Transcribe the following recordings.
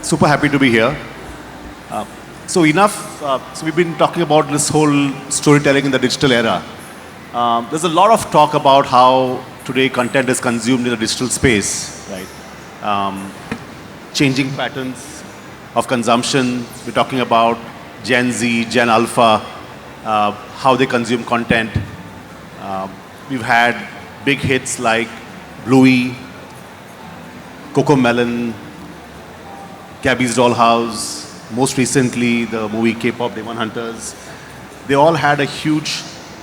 Super happy to be here. So we've been talking about this whole storytelling in the digital era. There's a lot of talk about how today content is consumed in the digital space, right? Changing patterns of consumption. We're talking about Gen Z, Gen Alpha, how they consume content. We've had big hits like Bluey, Coco Melon, Gabby's Dollhouse, most recently the movie K-pop Demon Hunters. They all had a huge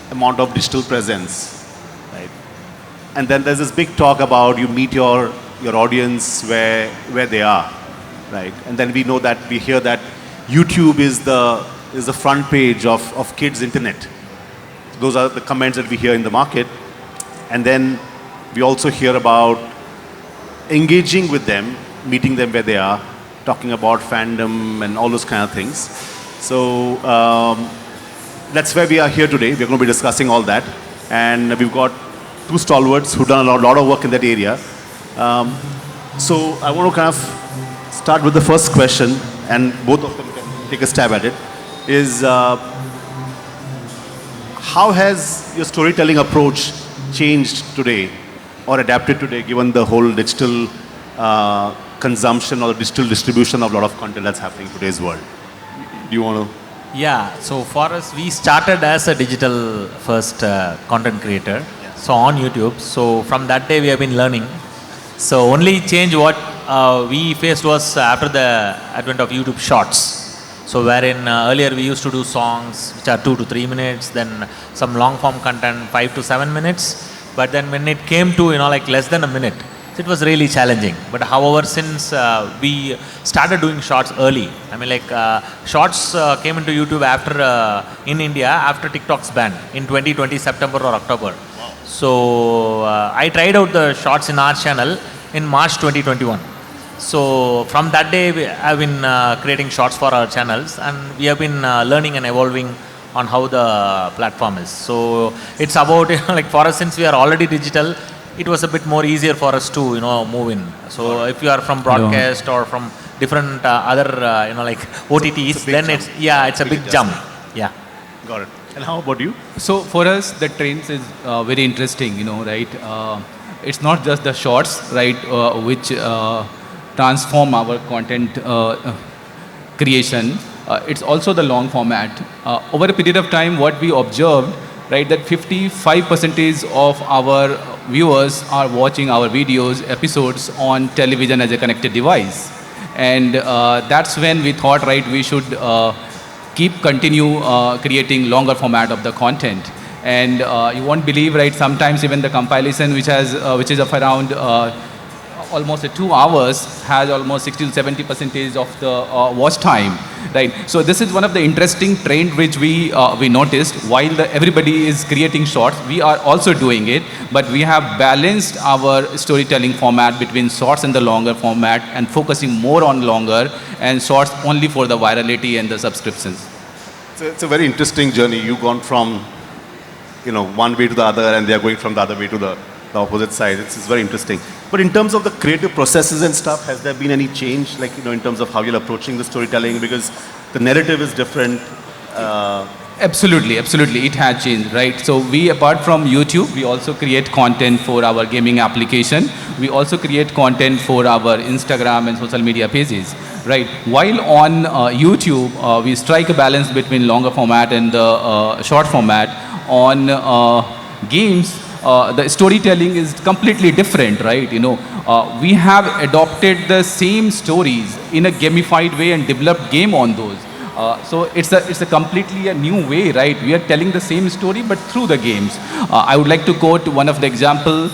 amount of digital presence, right? And then there's this big talk about you meet your audience where they are, right? And then we hear that YouTube is the front page of kids' internet. Those are the comments that we hear in the market. And then we also hear about engaging with them, meeting them where they are, talking about fandom and all those kind of things. So that's where we are here today. We're going to be discussing all that. And we've got two stalwarts who've done a lot of work in that area. So I want to kind of start with the first question, and both of them can take a stab at it, is how has your storytelling approach changed today or adapted today given the whole digital consumption or digital distribution of a lot of content that's happening in today's world? Do you want to? Yeah, so for us, we started as a digital first content creator, so on YouTube. So from that day we have been learning. So only change what we faced was after the advent of YouTube Shorts. So wherein earlier we used to do songs which are 2 to 3 minutes, then some long form content 5 to 7 minutes. But then when it came to like less than a minute, it was really challenging. But however, since we started doing shorts early, I mean shorts came into YouTube after in India after TikTok's ban in 2020 September or October. Wow. So I tried out the shorts in our channel in March 2021. So from that day, I've been creating shorts for our channels, and we have been learning and evolving on how the platform is. So it's about for us, since we are already digital, it was a bit more easier for us to move in. So if you are from broadcast or from different other OTTs, then it's a big jump. Yeah. Got it. And how about you? So for us, the trends is very interesting. Right? It's not just the shorts, right, which transform our content creation. It's also the long format. Over a period of time, what we observed, right, that 55% of our viewers are watching our videos, episodes on television as a connected device. And that's when we thought, right, we should continue creating longer format of the content. And you won't believe, right, sometimes even the compilation which is of around almost 2 hours has almost 60 to 70% of the watch time, right? So this is one of the interesting trend which we noticed. While everybody is creating shorts, we are also doing it, but we have balanced our storytelling format between shorts and the longer format, and focusing more on longer and shorts only for the virality and the subscriptions. So it's a very interesting journey. You've gone from one way to the other, and they are going from the other way to the opposite side. It's very interesting. But in terms of the creative processes and stuff, has there been any change, in terms of how you're approaching the storytelling? Because the narrative is different. Absolutely, it has changed, right? So we, apart from YouTube, we also create content for our gaming application. We also create content for our Instagram and social media pages, right? While on YouTube, we strike a balance between longer format and the short format. On games, the storytelling is completely different, right? We have adopted the same stories in a gamified way and developed game on those. So it's a completely a new way, right? We are telling the same story but through the games. I would like to quote one of the example.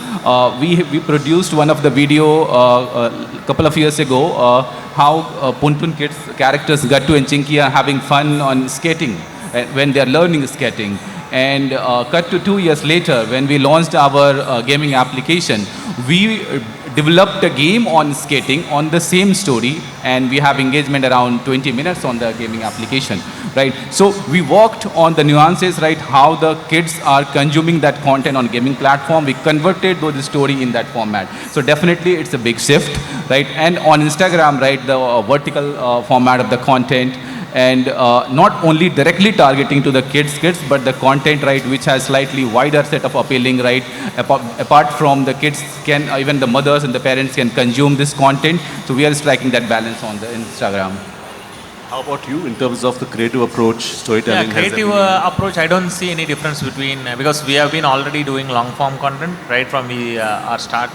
We produced one of the video a couple of years ago, how PunToon kids characters Gattu and Chinky are having fun on skating when they are learning skating. And cut to 2 years later, when we launched our gaming application, we developed a game on skating on the same story, and we have engagement around 20 minutes on the gaming application, right? So we worked on the nuances, right? How the kids are consuming that content on gaming platform. We converted the story in that format. So definitely it's a big shift, right? And on Instagram, right, the vertical format of the content, and not only directly targeting to the kids, but the content, right, which has slightly wider set of appealing, right, apart from the kids, can even the mothers and the parents can consume this content. So we are striking that balance on the Instagram. How about you in terms of the creative approach, storytelling? Yeah, creative approach, I don't see any difference between, because we have been already doing long form content, right, from our start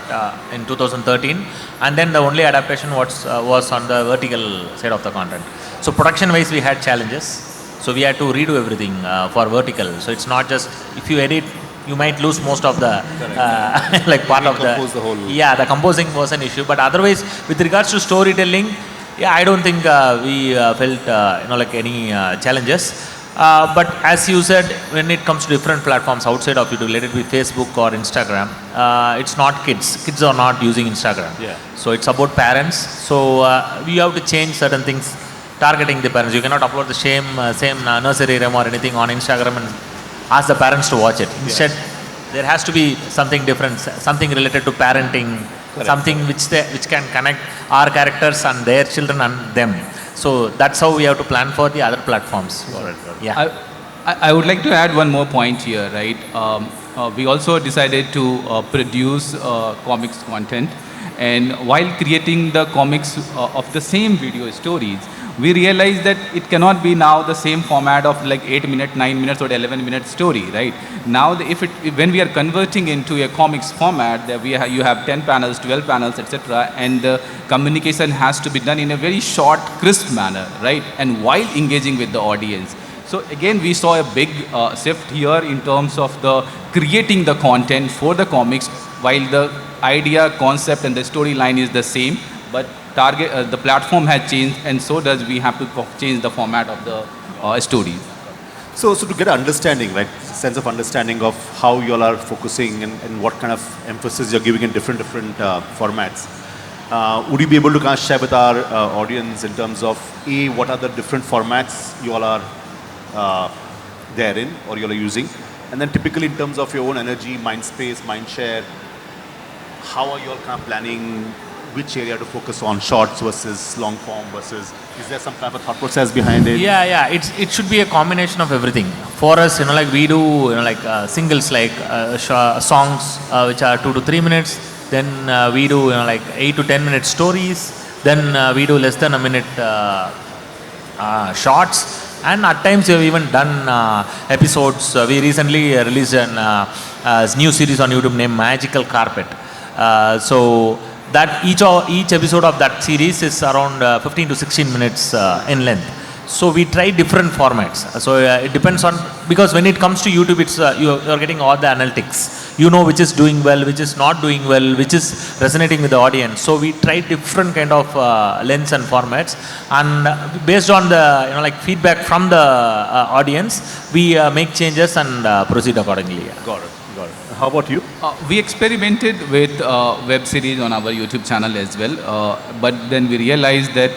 in 2013, and then the only adaptation was on the vertical side of the content. So production wise we had challenges, so we had to redo everything for vertical. So it's not just, if you edit, you might lose most of the like part of the whole. Yeah, the composing was an issue, but otherwise with regards to storytelling, yeah, I don't think we felt like any challenges. But as you said, when it comes to different platforms outside of YouTube, let it be Facebook or Instagram, it's not kids. Kids are not using Instagram. Yeah. So it's about parents. So we have to change certain things, targeting the parents. You cannot upload the same nursery rhyme or anything on Instagram and ask the parents to watch it. Instead, there has to be something different, something related to parenting. Correct. Something which can connect our characters and their children and them. So that's how we have to plan for the other platforms. Yeah. I would like to add one more point here, right? We also decided to produce comics content, and while creating the comics of the same video stories, we realized that it cannot be now the same format of like 8 minute, 9 minutes or 11-minute story, right? Now, when we are converting into a comics format, that you have 10 panels, 12 panels, etc., and the communication has to be done in a very short, crisp manner, right? And while engaging with the audience. So again, we saw a big shift here in terms of the creating the content for the comics, while the idea, concept, and the storyline is the same, but the platform has changed, and so does we have to change the format of the stories. So to get an understanding, right, sense of understanding of how you all are focusing and what kind of emphasis you're giving in different formats, would you be able to kind of share with our audience in terms of what are the different formats you all are therein or you all are using, and then typically in terms of your own energy, mind space, mind share, how are you all kind of planning which area to focus on, shorts versus long form versus, is there some type of thought process behind it? Yeah, it should be a combination of everything. For us, like we do, like singles, like songs which are 2 to 3 minutes. Then we do, like 8 to 10 minute stories. Then we do less than a minute shorts. And at times we have even done episodes. We recently released a new series on YouTube named Magical Carpet. So that each episode of that series is around 15 to 16 minutes in length. So we try different formats. So it depends on, because when it comes to YouTube, it's you're getting all the analytics. You know which is doing well, which is not doing well, which is resonating with the audience. So we try different kind of lengths and formats, and based on the like feedback from the audience, we make changes and proceed accordingly. Yeah. Got it. How about you? We experimented with web series on our YouTube channel as well, but then we realized that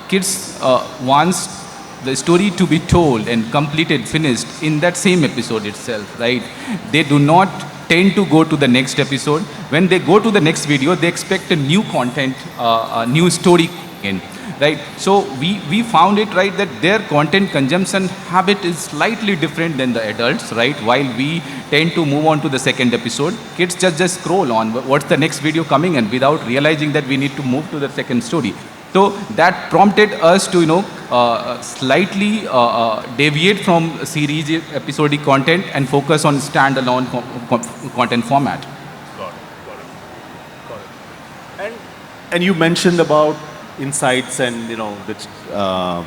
kids wants the story to be told and completed, finished in that same episode itself, right? They do not tend to go to the next episode. When they go to the next video, they expect a new content, a new story again. Right, so we found it, right, that their content consumption habit is slightly different than the adults, right? While we tend to move on to the second episode, kids just scroll on what's the next video coming, and without realizing that we need to move to the second story. So that prompted us to slightly deviate from series episodic content and focus on standalone content format. Got it. And you mentioned about insights and the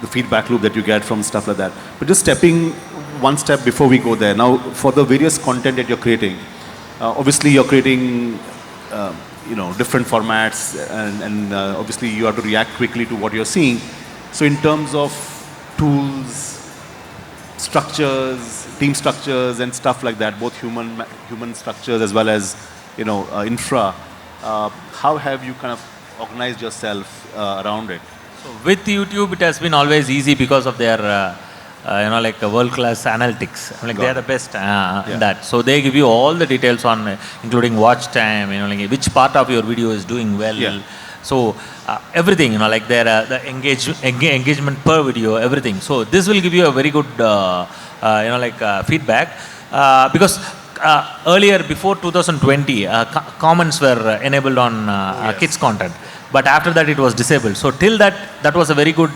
feedback loop that you get from stuff like that. But just stepping one step before we go there. Now, for the various content that you're creating, obviously you're creating different formats, and obviously you have to react quickly to what you're seeing. So in terms of tools, structures, team structures and stuff like that, both human structures as well as infra. How have you kind of organized yourself around it? So with YouTube, it has been always easy because of their, like world-class analytics. Like they are the best in that. So they give you all the details on, including watch time, like which part of your video is doing well. Yeah. So everything, like their the engagement per video, everything. So this will give you a very good, feedback because earlier before 2020, comments were enabled on kids content. But after that, it was disabled. So till that was a very good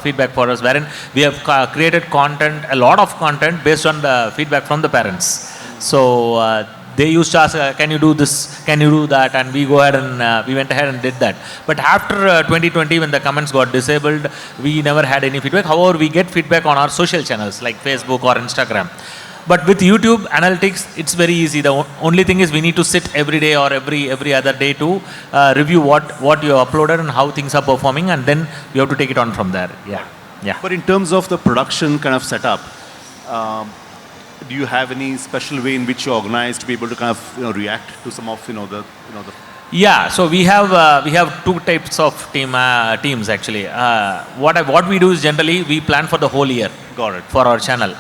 feedback for us, wherein we have created content, a lot of content based on the feedback from the parents. So they used to ask, can you do this, can you do that? And we go ahead and we went ahead and did that. But after 2020, when the comments got disabled, we never had any feedback. However, we get feedback on our social channels like Facebook or Instagram. But with YouTube analytics, it's very easy. The only thing is we need to sit every day or every other day to review what you uploaded and how things are performing, and then you have to take it on from there. Yeah. But in terms of the production kind of setup, do you have any special way in which you organize to be able to kind of react to some of the Yeah, so we have two types of teams actually. What we do is generally we plan for the whole year. Got it. For our channel.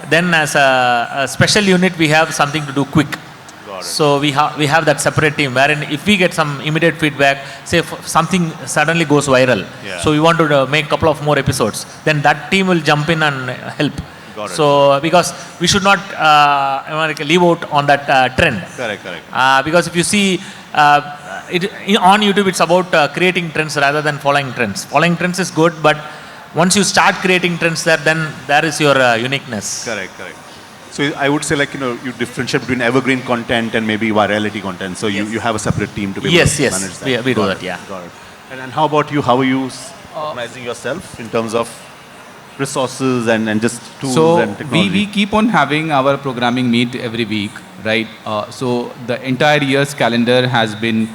Then as a special unit, we have something to do quick. Got it. So we have that separate team wherein if we get some immediate feedback, say if something suddenly goes viral, so we want to make a couple of more episodes, then that team will jump in and help. Got it. So because we should not leave out on that trend. Correct. Because if you see on YouTube, it's about creating trends rather than following trends. Following trends is good, but once you start creating trends there, then there is your uniqueness. Correct. So I would say you differentiate between evergreen content and maybe virality content. So you have a separate team to be able to manage that. Yes, we do that, yeah. Got it. And how about you? How are you organizing yourself in terms of resources and just tools and technology? We keep on having our programming meet every week, right? So the entire year's calendar has been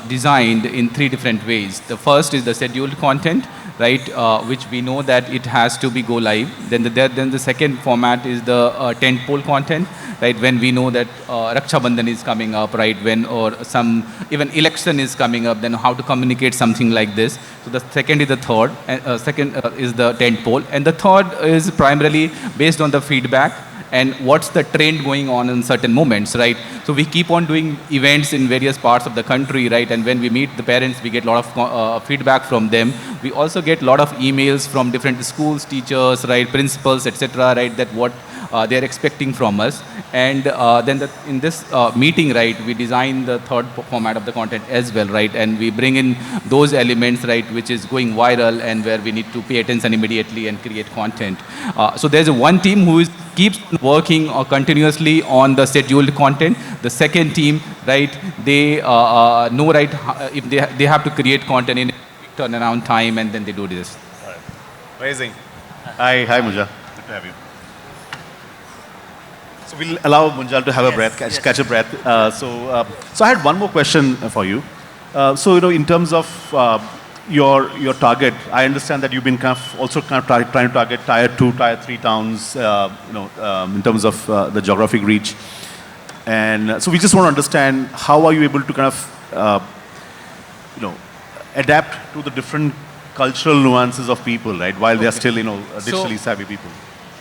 designed in 3 different ways. The first is the scheduled content, right, which we know that it has to be go live. Then the second format is the tentpole content, right, when we know that Raksha Bandhan is coming up, right, or some even election is coming up, then how to communicate something like this. So the second is the third, second is the tentpole, and the third is primarily based on the feedback and what's the trend going on in certain moments, right? So we keep on doing events in various parts of the country, right? And when we meet the parents, we get a lot of feedback from them. We also get a lot of emails from different schools, teachers, right, principals, etc., right, that what they're expecting from us. And then in this meeting, right, we design the third format of the content as well, right? And we bring in those elements, right, which is going viral and where we need to pay attention immediately and create content. So there's one team who keeps working continuously on the scheduled content. The second team, right, they know, right, if they have to create content in turnaround time, and then they do this. All right. Amazing. Hi Munjal. Good to have you. So we'll allow Munjal to have a breath, catch a breath. So I had one more question for you. So in terms of your target, I understand that you've been also trying to target tier 2, tier 3 towns, in terms of the geographic reach. And so we just want to understand how are you able to kind of, adapt to the different cultural nuances of people, right? While they are still, digitally savvy people.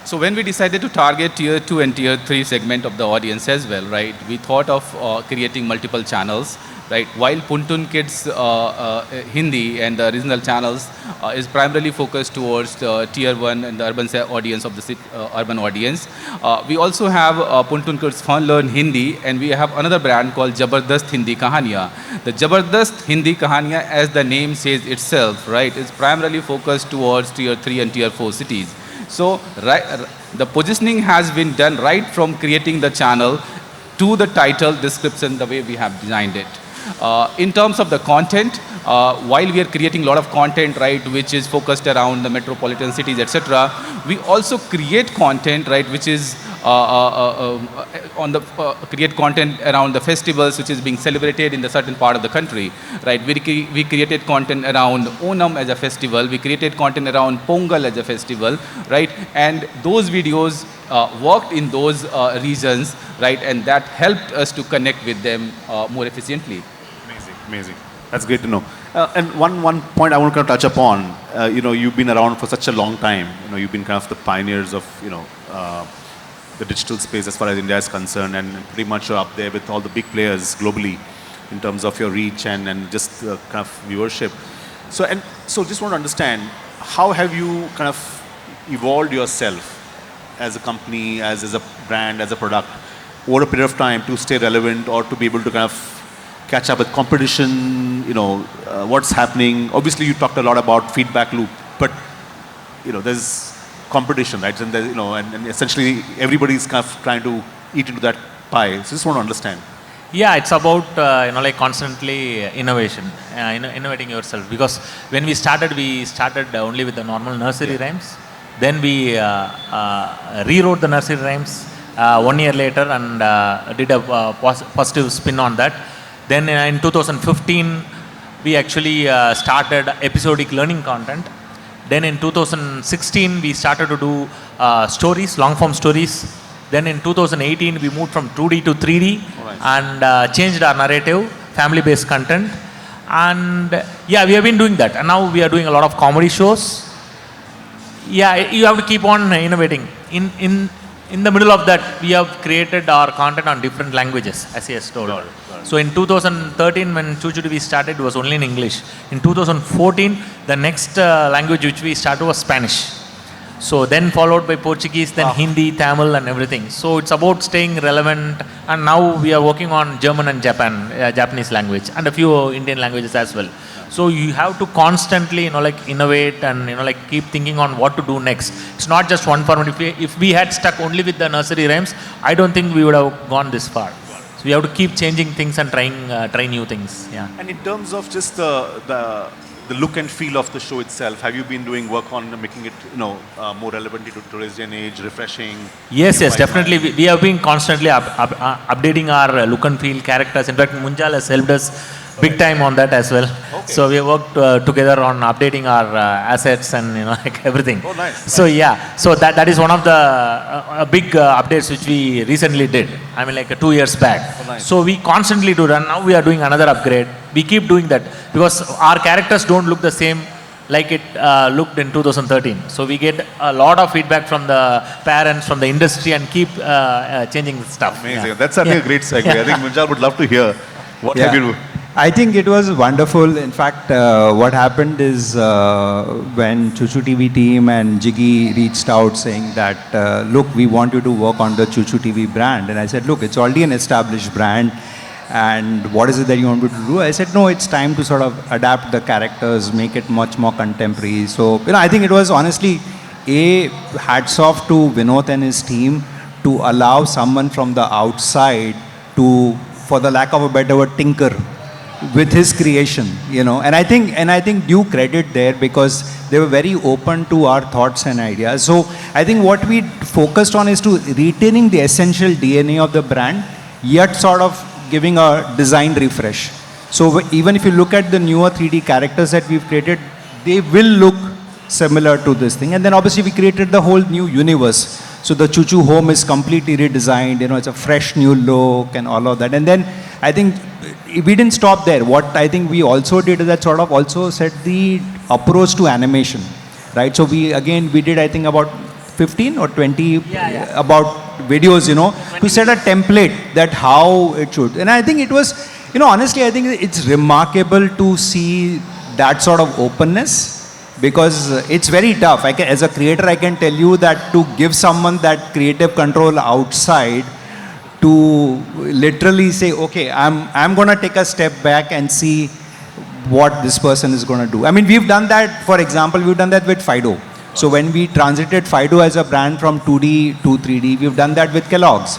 So when we decided to target tier 2 and tier 3 segment of the audience as well, right, we thought of creating multiple channels, right? While PunToon Kids Hindi and the regional channels is primarily focused towards tier 1 and the urban audience of the urban audience. We also have PunToon Kids Fun Learn Hindi, and we have another brand called Jabardast Hindi Kahaniya. The Jabardast Hindi Kahaniya, as the name says itself, right, is primarily focused towards tier 3 and tier 4 cities. So the positioning has been done right from creating the channel to the title description, the way we have designed it. In terms of the content, while we are creating a lot of content, right, which is focused around the metropolitan cities, etc., we also create content, right, which is create content around the festivals which is being celebrated in the certain part of the country, right? We created content around Onam as a festival. We created content around Pongal as a festival, right? And those videos worked in those regions, right? And that helped us to connect with them more efficiently. Amazing. That's great to know. And one point I want to kind of touch upon, you've been around for such a long time. You've been kind of the pioneers of, the digital space as far as India is concerned, and pretty much you're up there with all the big players globally in terms of your reach and just kind of viewership. So just want to understand, how have you kind of evolved yourself as a company, as a brand, as a product over a period of time to stay relevant or to be able to kind of catch up with competition, what's happening? Obviously, you talked a lot about feedback loop, but, there's competition, right? And, and essentially everybody's kind of trying to eat into that pie. So just want to understand. Yeah, it's about, constantly innovation, innovating yourself. Because when we started only with the normal nursery rhymes. Then we rewrote the nursery rhymes 1 year later and did a positive spin on that. Then in 2015, we actually started episodic learning content. Then in 2016, we started to do stories, long form stories. Then in 2018, we moved from 2D to 3D and changed our narrative, family-based content. And yeah, we have been doing that. And now we are doing a lot of comedy shows. Yeah, you have to keep on innovating. In the middle of that, we have created our content on different languages, as he has told. So in 2013, when ChuChu TV started, it was only in English. In 2014, the next language which we started was Spanish. So then followed by Portuguese, then Hindi, Tamil and everything. So it's about staying relevant. And now we are working on German and Japanese language and a few Indian languages as well. So you have to constantly, innovate and, keep thinking on what to do next. It's not just one format. If we had stuck only with the nursery rhymes, I don't think we would have gone this far. So we have to keep changing things and try new things. Yeah. And in terms of just the look and feel of the show itself, have you been doing work on making it, more relevant to today's day and age, refreshing? Yes, definitely. We have been constantly updating our look and feel, characters. In fact, Munjal has helped us big time on that as well. Okay. So we worked together on updating our assets and everything. Oh, nice. So yeah, so that is one of the big updates which we recently did. 2 years back. Oh, nice. So we constantly do that. Now we are doing another upgrade. We keep doing that because our characters don't look the same like it looked in 2013. So we get a lot of feedback from the parents, from the industry, and keep changing stuff. Amazing. Yeah. That's certainly a great segue. I think Munjal would love to hear what have you do. I think it was wonderful. In fact, what happened is when ChuChu TV team and Jiggy reached out saying that, look, we want you to work on the ChuChu TV brand. And I said, look, it's already an established brand. And what is it that you want me to do? I said, no, it's time to sort of adapt the characters, make it much more contemporary. So, I think it was honestly, hats off to Vinoth and his team to allow someone from the outside to, for the lack of a better word, tinker with his creation, and I think due credit there because they were very open to our thoughts and ideas. So I think what we focused on is to retaining the essential DNA of the brand, yet sort of giving a design refresh. So even if you look at the newer 3D characters that we've created, they will look similar to this thing. And then obviously we created the whole new universe. So the ChuChu home is completely redesigned, it's a fresh new look and all of that. And then I think we didn't stop there. What I think we also did is that sort of also set the approach to animation, right? So we did I think about 15 or 20 about videos, to set a template that how it should. And I think it was, honestly, I think it's remarkable to see that sort of openness because it's very tough. As a creator, I can tell you that to give someone that creative control outside to literally say, okay, I'm going to take a step back and see what this person is going to do. We've done that, for example, we've done that with Fido. So when we transited Fido as a brand from 2D to 3D, we've done that with Kellogg's.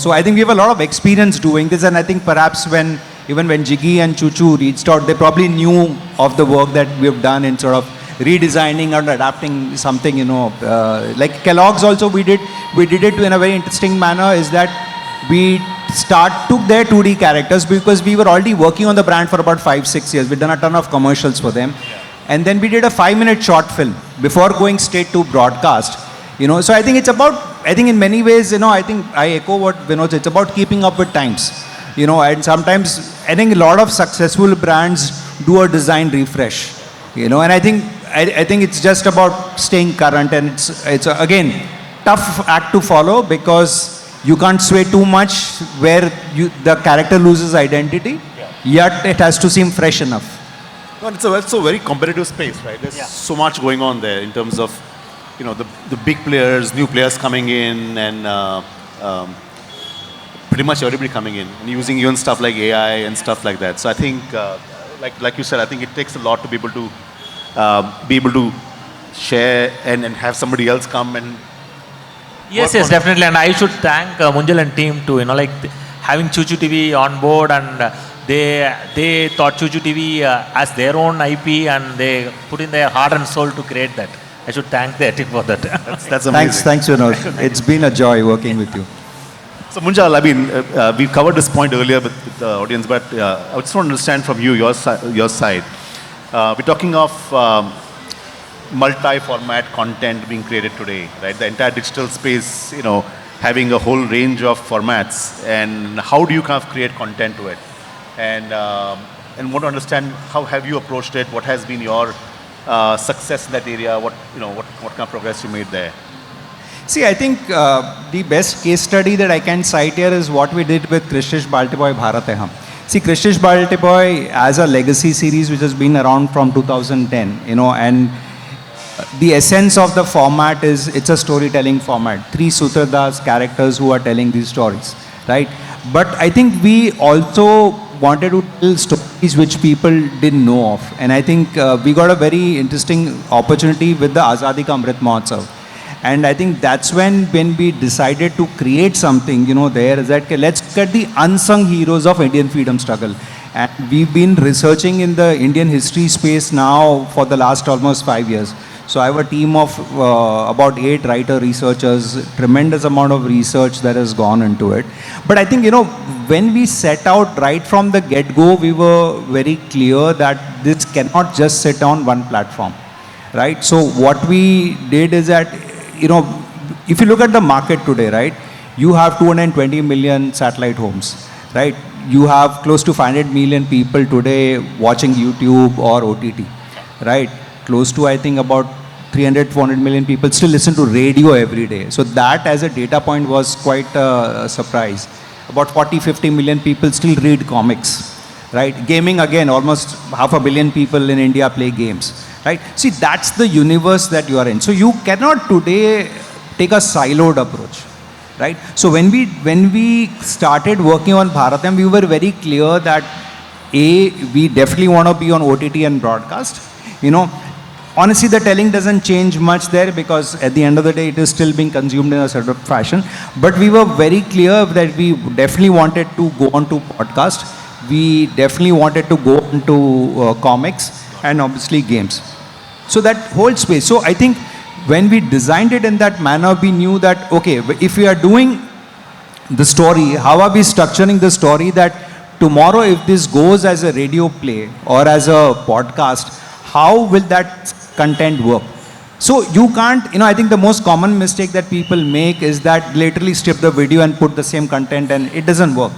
So I think we have a lot of experience doing this, and I think perhaps even when Jiggy and ChuChu reached out, they probably knew of the work that we've done in sort of redesigning or adapting something, like Kellogg's also we did it in a very interesting manner, is that we took their 2D characters because we were already working on the brand for about 5-6 years. We'd done a ton of commercials for them. And then we did a 5-minute short film before going straight to broadcast. So I think in many ways, I think I echo what Vinoth, it's about keeping up with times. And sometimes I think a lot of successful brands do a design refresh. And I think it's just about staying current, and it's again tough act to follow because you can't sway too much where the character loses identity, yet it has to seem fresh enough. No, it's a very competitive space, right? There's so much going on there in terms of, the big players, new players coming in, and pretty much everybody coming in and using even stuff like AI and stuff like that. So I think, like you said, I think it takes a lot to be able to share and have somebody else come and. Yes, definitely. And I should thank Munjal and team too, having ChuChu TV on board, and they thought ChuChu TV as their own IP, and they put in their heart and soul to create that. I should thank their team for that. That's amazing. Thanks, Vinoth. It's been a joy working with you. So Munjal, I mean, we covered this point earlier with the audience, but I just want to understand from you, your side. We're talking of multi-format content being created today, right? The entire digital space, having a whole range of formats, and how do you kind of create content to it? And want to understand how have you approached it? What has been your success in that area? What kind of progress you made there? See, I think the best case study that I can cite here is what we did with Krishtish Baltiboy Bharat Hai Hum. See, Krishtish Baltiboy as a legacy series which has been around from 2010, and the essence of the format is it's a storytelling format. 3 Sutradhars characters who are telling these stories, right? But I think we also wanted to tell stories which people didn't know of. And I think we got a very interesting opportunity with the Azadi Ka Amrit Mahotsav. And I think that's when we decided to create something, there is that, let's look at the unsung heroes of Indian freedom struggle. And we've been researching in the Indian history space now for the last almost 5 years. So I have a team of about 8 writer researchers, tremendous amount of research that has gone into it. But I think, when we set out right from the get-go, we were very clear that this cannot just sit on one platform, right? So what we did is that, if you look at the market today, right, you have 220 million satellite homes, right? You have close to 500 million people today watching YouTube or OTT, right? Close to, I think, about 300-400 million people still listen to radio every day. So that as a data point was quite a surprise. About 40-50 million people still read comics, right? Gaming, again, almost 500 million people in India play games, right? See, that's the universe that you are in. So you cannot today take a siloed approach, right? So when we started working on Bharatam, we were very clear that we definitely want to be on OTT and broadcast. Honestly, the telling doesn't change much there because at the end of the day, it is still being consumed in a certain fashion. But we were very clear that we definitely wanted to go on to podcast. We definitely wanted to go into comics and obviously games. So that whole space. So I think when we designed it in that manner, we knew that, okay, if we are doing the story, how are we structuring the story that tomorrow if this goes as a radio play or as a podcast, how will that content work? So you can't, I think the most common mistake that people make is that literally strip the video and put the same content and it doesn't work,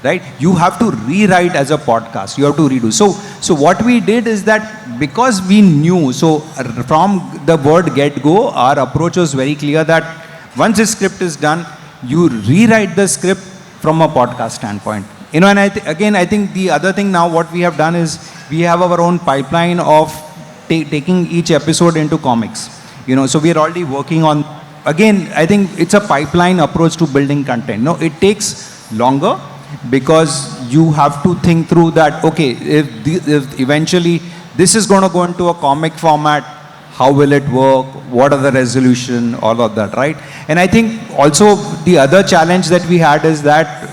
right? You have to rewrite as a podcast, you have to redo. So what we did is that because we knew, so from the word get-go, our approach was very clear that once the script is done, you rewrite the script from a podcast standpoint. And I think the other thing now what we have done is we have our own pipeline of taking each episode into comics. So we are already working on, again, I think it's a pipeline approach to building content. No, it takes longer because you have to think through that, okay, if eventually this is going to go into a comic format, how will it work? What are the resolution? All of that, right? And I think also the other challenge that we had is that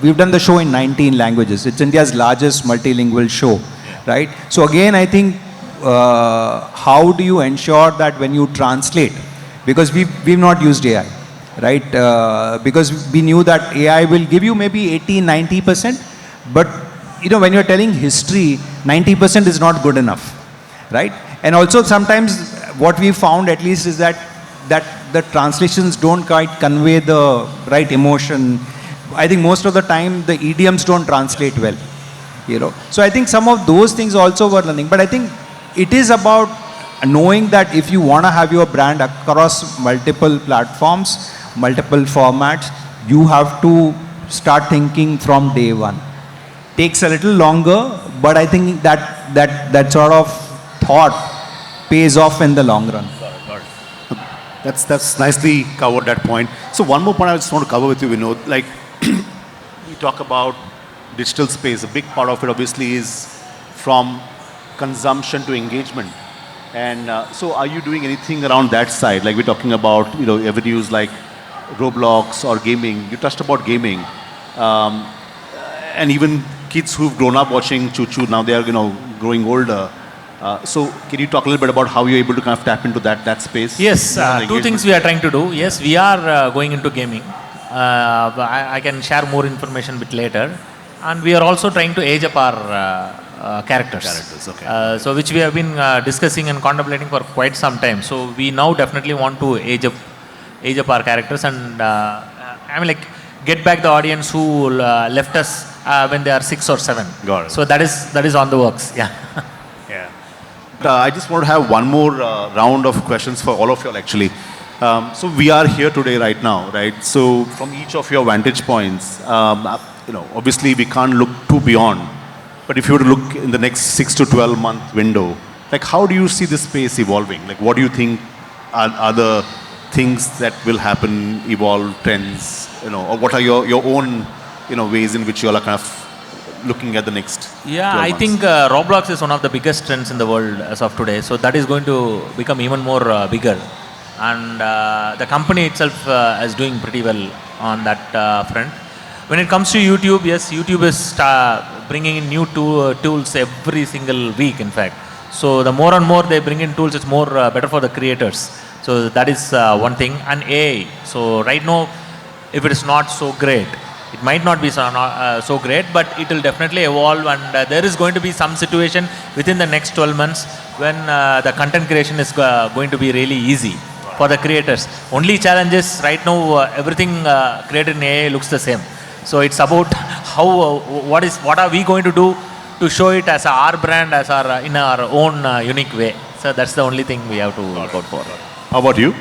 we've done the show in 19 languages. It's India's largest multilingual show, right? So again, I think how do you ensure that when you translate, because we've not used AI, right? Because we knew that AI will give you maybe 80-90%, but when you're telling history, 90% is not good enough, right? And also sometimes what we found at least is that the translations don't quite convey the right emotion. I think most of the time the idioms don't translate well, So I think some of those things also were learning. But I think it is about knowing that if you want to have your brand across multiple platforms, multiple formats, you have to start thinking from day one. Takes a little longer, but I think that sort of thought pays off in the long run. That's nicely covered that point. So one more point I just want to cover with you, Vinoth. Like we talk about digital space. A big part of it obviously is from consumption to engagement. And so are you doing anything around that side? Like we're talking about avenues like Roblox or gaming. You touched about gaming, and even kids who've grown up watching ChuChu, now they are growing older. So can you talk a little bit about how you're able to kind of tap into that space? Yes, two things we are trying to do. Yes, we are going into gaming. I can share more information a bit later. And we are also trying to age up our characters. Okay. So which we have been discussing and contemplating for quite some time. So we now definitely want to age up our characters and get back the audience who left us when they are 6 or 7. Got it. So that is on the works. Yeah. Yeah. I just want to have one more round of questions for all of you all actually. So we are here today right now, right? So from each of your vantage points, obviously we can't look too beyond, but if you were to look in the next 6 to 12 month window, like how do you see this space evolving? Like what do you think are the things that will happen, evolve, trends, or what are your own, ways in which you all are kind of looking at the next 12 I months? think Roblox is one of the biggest trends in the world as of today. So that is going to become even more bigger. And the company itself is doing pretty well on that front. When it comes to YouTube, yes, YouTube is bringing in new tools every single week, in fact. So the more and more they bring in tools, it's more better for the creators. So that is one thing. And AI. So right now, if it is not so great, it might not be so great, but it will definitely evolve. And there is going to be some situation within the next 12 months when the content creation is going to be really easy for the creators. Only challenge is right now everything created in AI looks the same. So it's about what are we going to do to show it as our brand, as in our own unique way. So that's the only thing we have to look out for. How about you?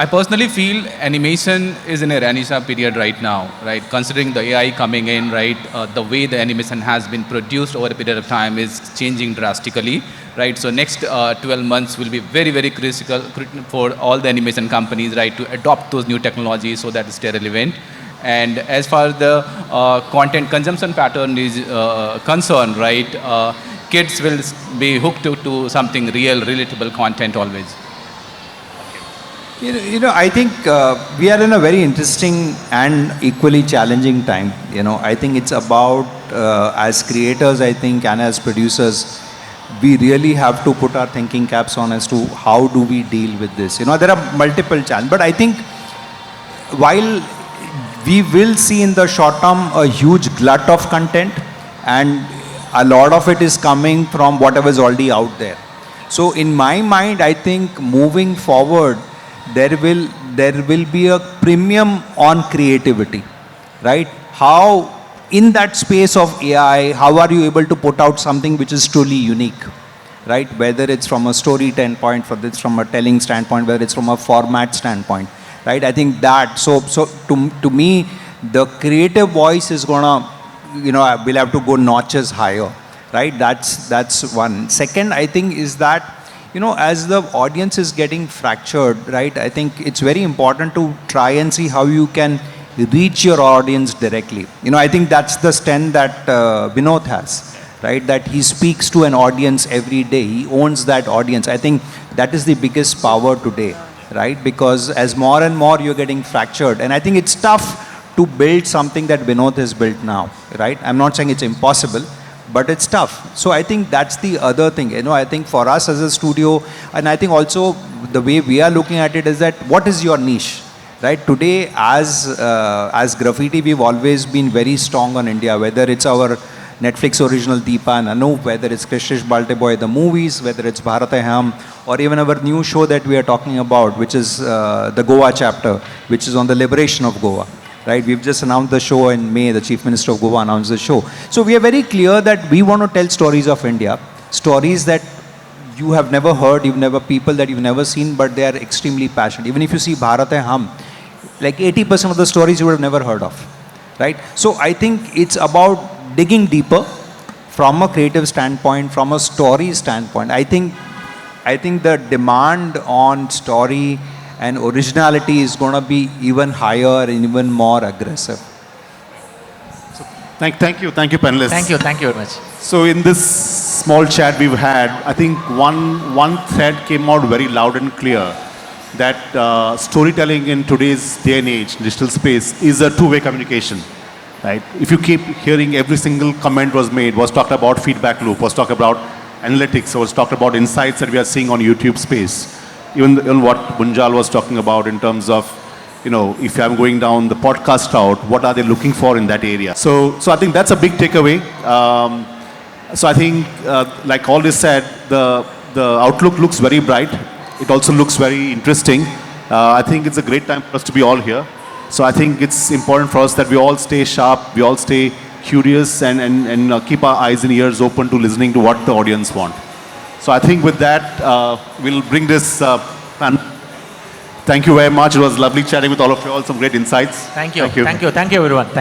I personally feel animation is in a renaissance period right now, right? Considering the AI coming in, right? The way the animation has been produced over a period of time is changing drastically, right? So next 12 months will be very, very critical for all the animation companies, right? To adopt those new technologies so that they stay relevant. And as far as the content consumption pattern is concerned, right? Kids will be hooked to something real, relatable content always. I think we are in a very interesting and equally challenging time. I think it's about, as creators, I think, and as producers, we really have to put our thinking caps on as to how do we deal with this. There are multiple challenges, but I think while we will see in the short term a huge glut of content, and a lot of it is coming from whatever is already out there. So in my mind, I think moving forward, there will be a premium on creativity, right? How in that space of AI, how are you able to put out something which is truly unique, right? Whether it's from a story standpoint, whether it's from a telling standpoint, whether it's from a format standpoint, right? I think that, so to me, the creative voice is gonna, we'll have to go notches higher, right? That's one. Second, I think is that, as the audience is getting fractured, right, I think it's very important to try and see how you can reach your audience directly. I think that's the strength that Vinoth has, right, that he speaks to an audience every day. He owns that audience. I think that is the biggest power today, right, because as more and more you're getting fractured, and I think it's tough to build something that Vinoth has built now, right? I'm not saying it's impossible, but it's tough. So I think that's the other thing. I think for us as a studio, and I think also the way we are looking at it is that what is your niche, right? Today, as Graphiti, we've always been very strong on India, whether it's our Netflix original Deepa and Anup, whether it's Krishnish Balte Boy, the movies, whether it's Bharat Hai Hum, or even our new show that we are talking about, which is the Goa chapter, which is on the liberation of Goa. Right? We've just announced the show in May. The Chief Minister of Goa announced the show. So we are very clear that we want to tell stories of India, stories that you have never heard, people that you've never seen, but they are extremely passionate. Even if you see Bharat Hai Hum, like 80% of the stories you would have never heard of, right? So I think it's about digging deeper from a creative standpoint, from a story standpoint. I think the demand on story and originality is going to be even higher and even more aggressive. So, thank you, panelists. Thank you very much. So in this small chat we've had, I think one thread came out very loud and clear, that storytelling in today's day and age, digital space, is a two-way communication. Right? If you keep hearing every single comment was talked about feedback loop, was talked about analytics, was talked about insights that we are seeing on YouTube space. Even what Munjal was talking about in terms of, if I'm going down the podcast route, what are they looking for in that area? So I think that's a big takeaway. So I think, like all this said, the outlook looks very bright. It also looks very interesting. I think it's a great time for us to be all here. So I think it's important for us that we all stay sharp, we all stay curious, and keep our eyes and ears open to listening to what the audience want. So I think with that, we'll bring this panel. Thank you very much. It was lovely chatting with all of you all. Some great insights. Thank you everyone. Thank